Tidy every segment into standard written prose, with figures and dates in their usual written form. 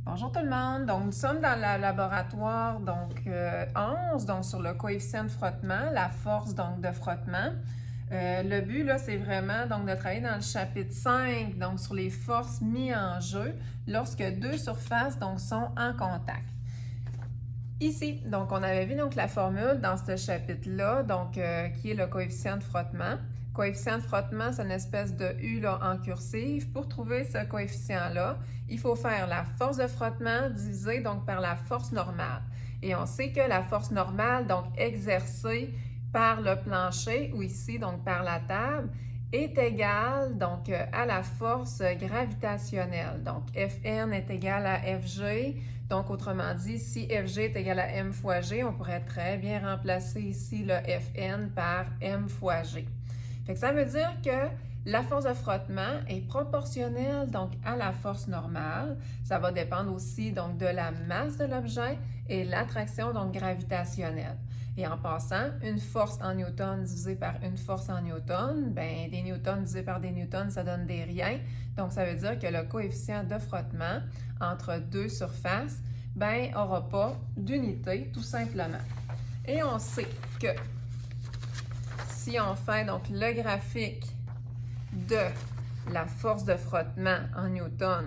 Bonjour tout le monde. Donc, nous sommes dans le laboratoire 11, donc sur le coefficient de frottement, la force donc de frottement. Le but, là, c'est vraiment donc de travailler dans le chapitre 5, donc sur les forces mises en jeu lorsque deux surfaces donc sont en contact. Ici, donc on avait vu donc la formule dans ce chapitre-là, qui est le coefficient de frottement. Coefficient de frottement, c'est une espèce de U là, en cursive. Pour trouver ce coefficient-là, il faut faire la force de frottement divisée donc par la force normale. Et on sait que la force normale, donc exercée par le plancher, ou ici donc par la table, est égale donc à la force gravitationnelle. Donc Fn est égal à Fg. Donc autrement dit, si Fg est égal à m fois g, on pourrait très bien remplacer ici le Fn par m fois g. Fait que ça veut dire que la force de frottement est proportionnelle donc à la force normale. Ça va dépendre aussi donc de la masse de l'objet et l'attraction donc gravitationnelle. Et en passant, une force en newton divisée par une force en newton, ben des newtons divisés par des newtons, ça donne des riens. Donc ça veut dire que le coefficient de frottement entre deux surfaces, ben n'aura pas d'unité tout simplement. Et on sait que si on fait donc le graphique de la force de frottement en newton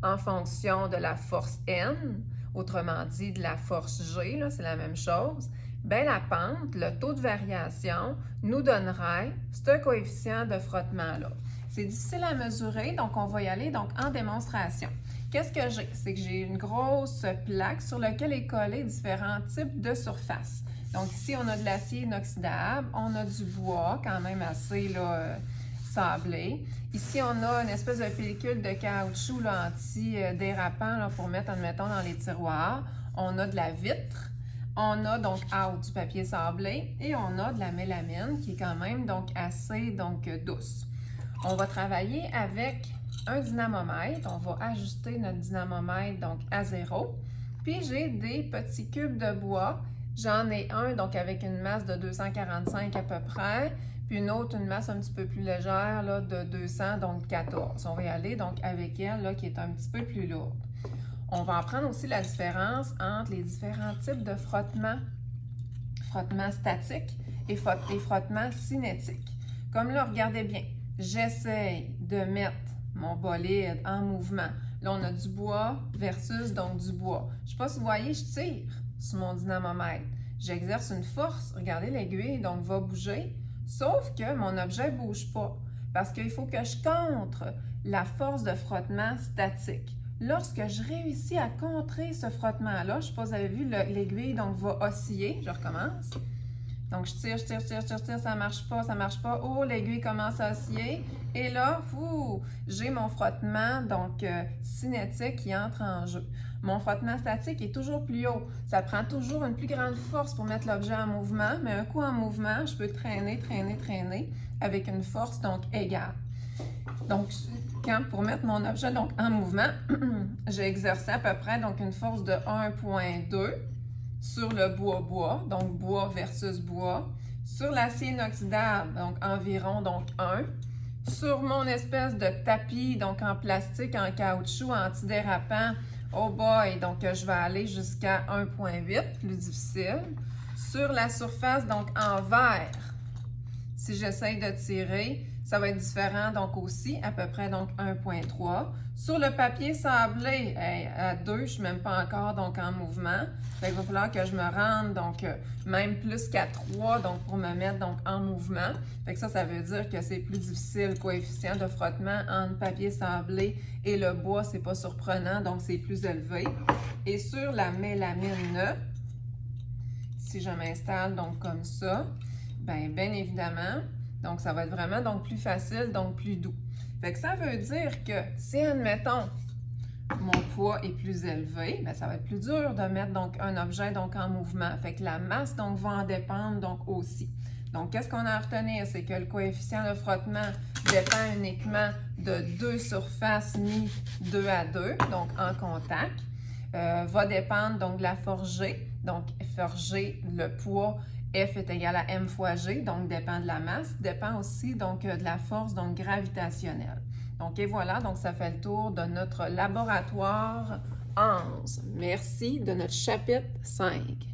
en fonction de la force N, autrement dit de la force G, c'est la même chose, bien la pente, le taux de variation, nous donnerait ce coefficient de frottement-là. C'est difficile à mesurer, donc on va y aller donc en démonstration. Qu'est-ce que j'ai? C'est que j'ai une grosse plaque sur laquelle est collé différents types de surfaces. Donc ici, on a de l'acier inoxydable, on a du bois quand même assez là, sablé. Ici, on a une espèce de pellicule de caoutchouc là, anti-dérapant là, pour mettre, admettons, dans les tiroirs. On a de la vitre, on a donc du papier sablé et on a de la mélamine qui est quand même donc assez douce. On va travailler avec un dynamomètre. On va ajuster notre dynamomètre donc à 0. Puis j'ai des petits cubes de bois. J'en ai un donc avec une masse de 245 à peu près, puis une autre, une masse un petit peu plus légère là, de 200, donc 14. On va y aller donc avec elle là, qui est un petit peu plus lourde. On va apprendre aussi la différence entre les différents types de frottement statique et frottement cinétique. Comme là, regardez bien, j'essaye de mettre mon bolide en mouvement. Là, on a du bois versus donc du bois. Je ne sais pas si vous voyez, je tire sur mon dynamomètre. J'exerce une force. Regardez, l'aiguille donc va bouger, sauf que mon objet ne bouge pas parce qu'il faut que je contre la force de frottement statique. Lorsque je réussis à contrer ce frottement-là, je ne sais pas si vous avez vu, l'aiguille donc va osciller. Je recommence. Donc, je tire, ça marche pas. Oh, l'aiguille commence à osciller. Et là, j'ai mon frottement cinétique qui entre en jeu. Mon frottement statique est toujours plus haut. Ça prend toujours une plus grande force pour mettre l'objet en mouvement, mais un coup en mouvement, je peux traîner avec une force donc égale. Donc, pour mettre mon objet donc en mouvement, j'ai exercé à peu près donc une force de 1,2 sur le bois-bois, donc bois versus bois, sur l'acier inoxydable, donc environ donc 1, sur mon espèce de tapis donc en plastique, en caoutchouc, antidérapant, oh boy, donc je vais aller jusqu'à 1,8, plus difficile, sur la surface donc en verre. Si j'essaye de tirer, ça va être différent donc aussi, à peu près donc 1,3. Sur le papier sablé, à 2, je ne suis même pas encore donc en mouvement. Fait il va falloir que je me rende donc même plus qu'à 3 donc pour me mettre donc en mouvement. Fait que ça veut dire que c'est plus difficile, le coefficient de frottement entre papier sablé et le bois, c'est pas surprenant, donc c'est plus élevé. Et sur la mélamine, si je m'installe donc comme ça, bien évidemment, donc ça va être vraiment donc plus facile, donc plus doux. Fait que ça veut dire que si, admettons, mon poids est plus élevé, bien, ça va être plus dur de mettre donc un objet donc en mouvement. Fait que la masse donc va en dépendre donc aussi. Donc, qu'est-ce qu'on a à retenir? C'est que le coefficient de frottement dépend uniquement de deux surfaces mises 2 à 2, donc en contact. Va dépendre donc de la force G. Donc, force G, le poids, F est égal à m fois g, donc dépend de la masse, dépend aussi donc de la force donc gravitationnelle. Donc et voilà, donc ça fait le tour de notre laboratoire 11. Merci de notre chapitre 5.